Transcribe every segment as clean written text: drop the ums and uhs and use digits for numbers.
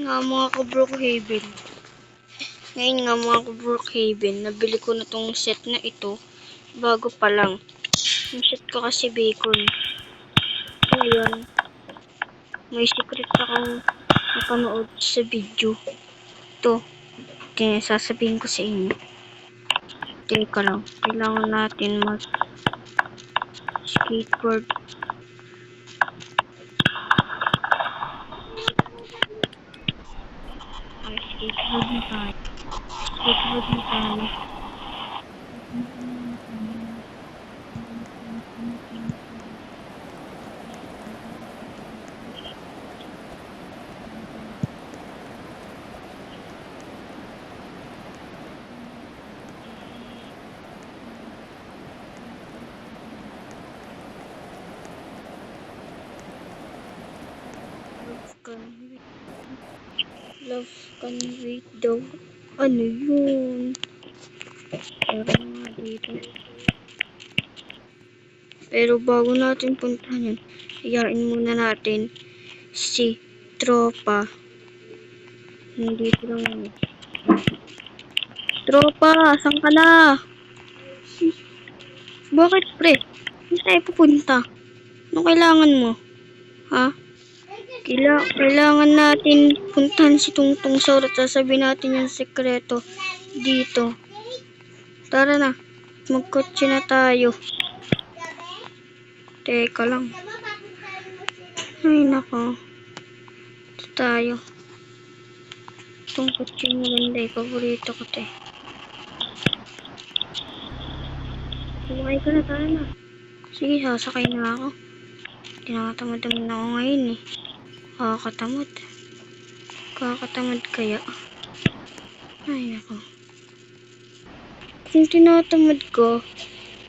Nga mga ka-Brookhaven. Ngayon nga mga ka-Brookhaven, nabili ko na tong set na ito. Bago pa lang. Yung set ko kasi bacon. Ngayon, may secret akong napanood sa video. Ito. Sasabihin ko sa inyo. Teka lang. Kailangan natin skateboard. Ay, skateboard na tayo. Skateboard na tayo. Love can wait daw. Ano yun? Parang nga dito. Pero bago natin puntahan yun, hiyain muna natin si Tropa. Nandito lang yun. Tropa, saan ka na? Bakit pre? Saan tayo pupunta? Anong kailangan mo? Ha? Kailangan natin puntahan si Tungtong Saur at sasabihin natin yung sekreto dito. Tara na. Magkotse na tayo. Teka lang. Ay nako. Ito tayo. Itong kotse maganda eh. Paborito ko ito eh. Sumakay ka na, tara na. Sige, sasakay na ako. Tinatamad naman ako ngayon eh. Kakatamad. Kakatamad kaya. Ay nako. Kung tinatamad ka,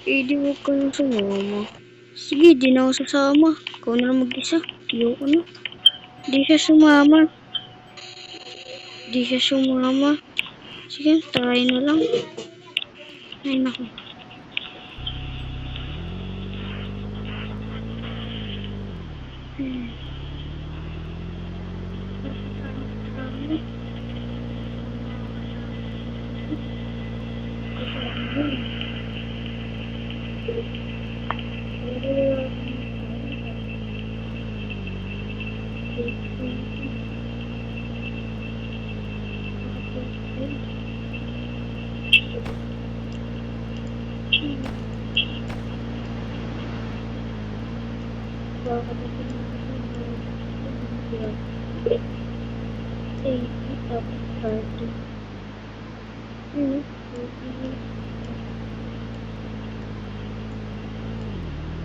di huwag ka nang sumama. Sige, di na ako sasama. Ikaw na lang mag-isa. Ayoko na. Di siya sumama. Sige, try na lang. Ay nako.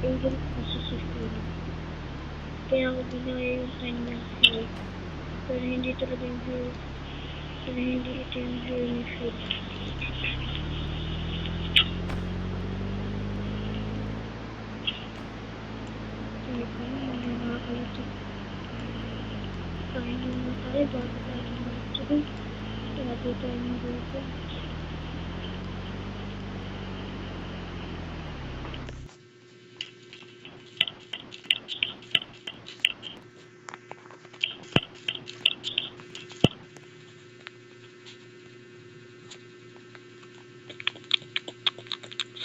Angel kasi si Phil. Kaya ako binigay yung kanyang Phil. Pero hindi talaga yung Phil. Pero hindi ito yung Phil ni Phil. Kaya pa naman nakakalit. Kain naman tayo bago tayo mag-try. Tayo tayo ng grupo.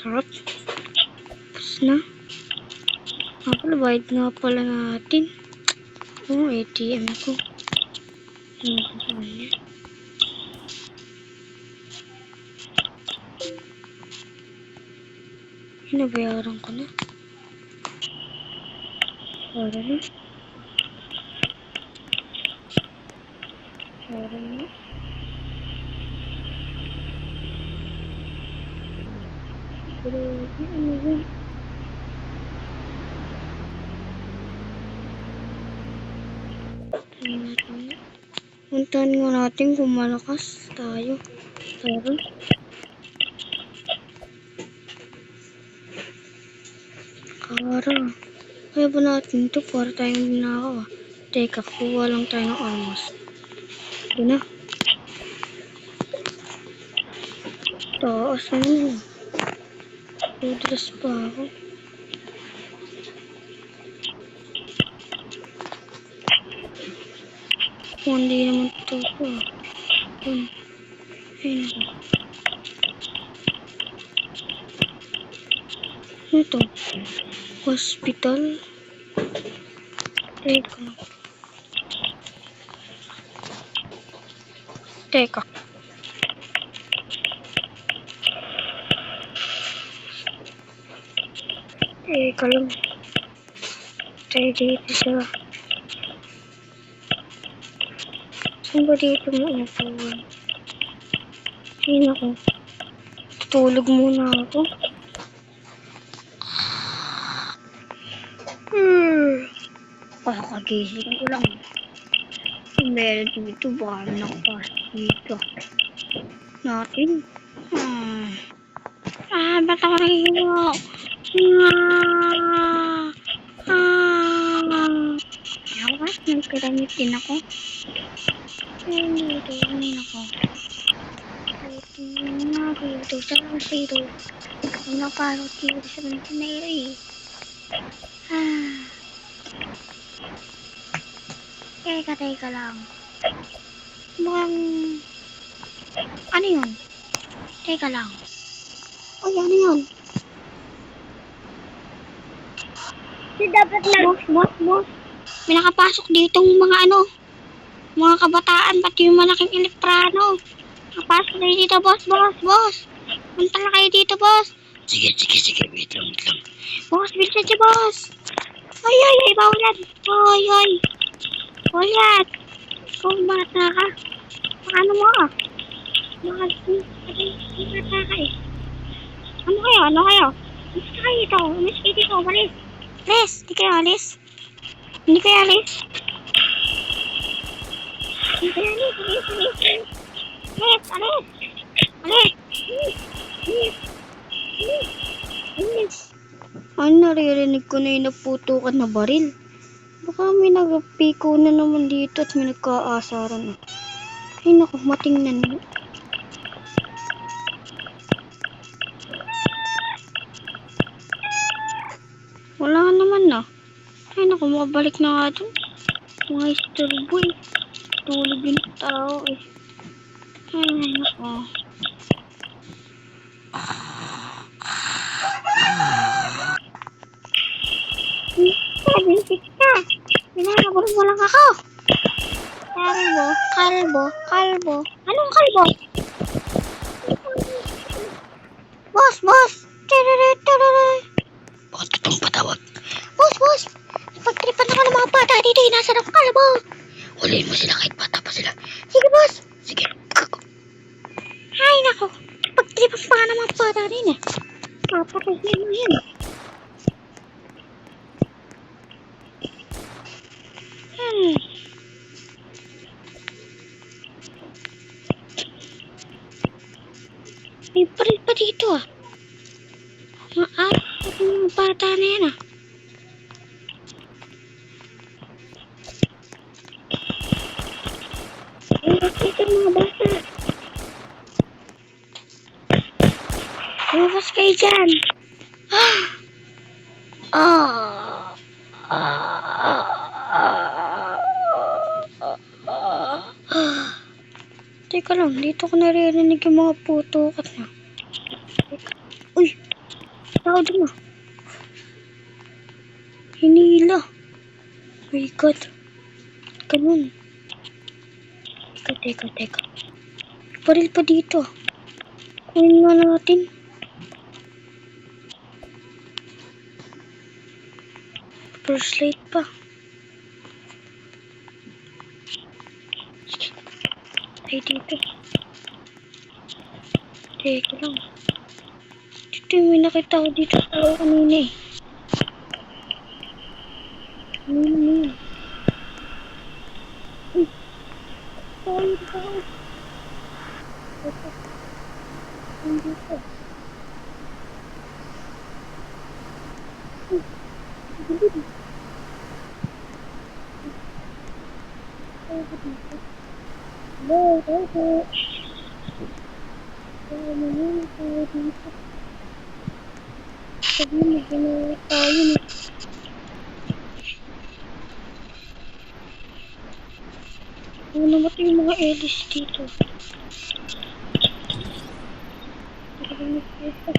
Sarap. Tapos na. Bayad nga pala natin. ATM ko. Nabayaran ko na. Para na. Pero, ano yun? Puntahan nga natin kung malakas tayo. Tara. Kaya ba natin ito para tayong binakaw ah. Teka, kuha lang tayo ng armas. Ito na. Taas na yun. Dudulas pa ako. Hindi naman ito. Yun. Ayun. Ano ito? Hospital? Teka. Teka. Teka lang. Tayo dito sa... Saan ba dito maupuan? Ayun ako. Tutulog muna ako. Kakagising ko lang. Meron dito baka nakapasok dito. Natin. Ba't ako nakikiwa? Yawas, nagkaramit din ako. Dito, kunin ako. Dito, sa dito. Napasok dito sa mantinero eh. Teka lang. Mukhang... Ano yun? Teka lang. Ay, ano yun? Dapat lang. Boss. May nakapasok ditong mga mga kabataan, pati yung malaking elektrano. Nakapasok na dito, boss. Punta na kayo dito, boss. Sige. Wait lang. Boss, bilisan siya, boss. Ay, bawal yan. Ay. Bawal yan. Ikaw, bata ka. Paano mo ah? Bata ka eh. Ano kayo? Umis kayo dito. Malis. Di kayo alis. Alis. Ano, naririnig ko na yung naputukan na baril. Baka may nagpiko na naman dito at may nagkaasaran. Ay naku, matingnan mo. Wala naman na. Ay naku, makabalik na nga dun. Mga istorbo eh. Tulog yung tao eh. Ay naku. Bintik ka. Binakabulong mo lang ako. Kalbo. Anong kalbo? Boss. Bakit itong patawag? Boss. Pagtripan ako ng mga bata dito. Nasaan ang kalbo? Huliin mo sila kahit bata pa sila. Sige, boss. Sige. Ay, nako. Pagtripan pa nga ng mga bata rin eh. Papatayin mo yan. May baril pa dito ah. Mga bata na yan ah. Dito mga bata. Lumabas kayo dyan. Teka lang, dito ko naririnig yung mga putukat na. Uy! Tao dun ah. Hinila. My God. Ganun. Teka. Baril pa dito. Kunin nga natin. Flashlight pa. Ay, dito. Teka lang. Dito may nakita ko dito sa tao kanina eh. Kanina. Uy. Dito. Dito. Oo, namatay yung mga Ellis dito. Narinig ko ito.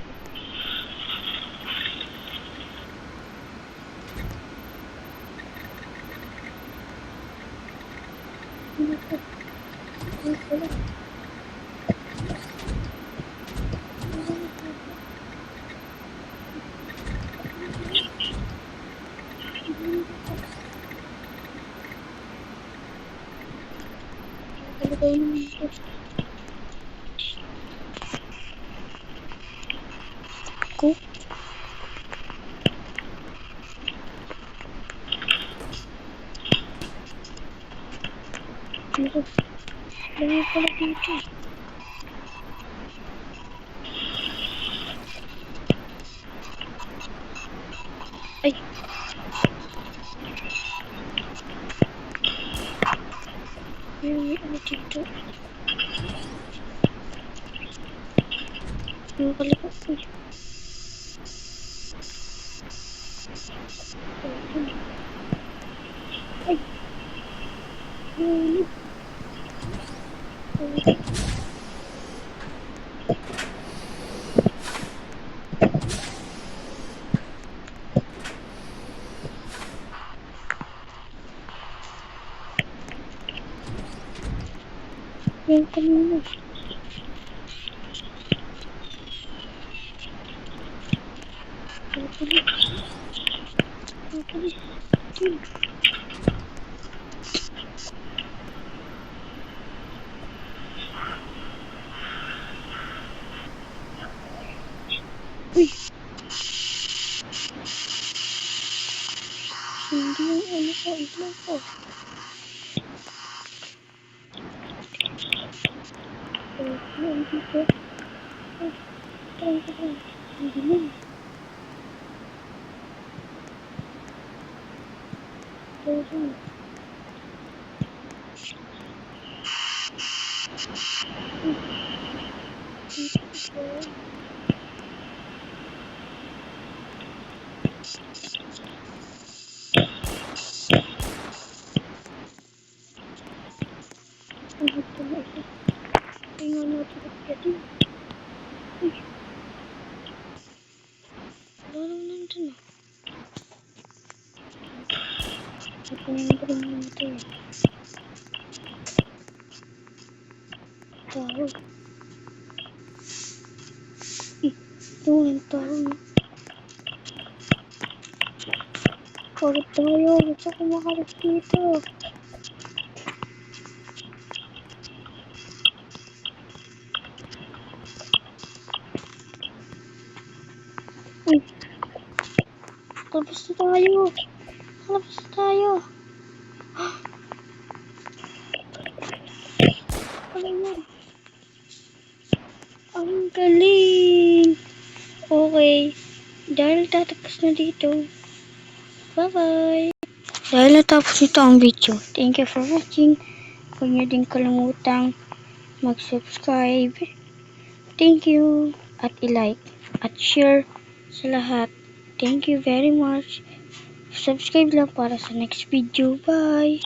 Ano ito? Ano pala? Talaga yun ito. Ko? Ano? Dami pala dito. Ay! May ano dito. Ang kalipat ko. Ay! Ano? Yan kanina. Papalis. Yun. Uy! Hindi yung ano ko. Ilaw ko. Yan dito. Ay! Tarang. Ang dilim. Tarang. Ano ito na isa? Ay nga natin dito. Uy! Wala lang nandun ah. Ito yung natin. Tao. Ito ang tao. Kalit tayo. Gusto ko makalit dito. Uy! Labas na tayo. Labas na tayo. Ano yan? Ang galing. Okay. Dahil tatapos na dito. Bye-bye. Dahil natapos ito ang video. Thank you for watching. Huwag niyo din kalimutang mag-subscribe. Thank you. At i-like. At share sa lahat. Thank you very much. Subscribe lang para sa next video. Bye!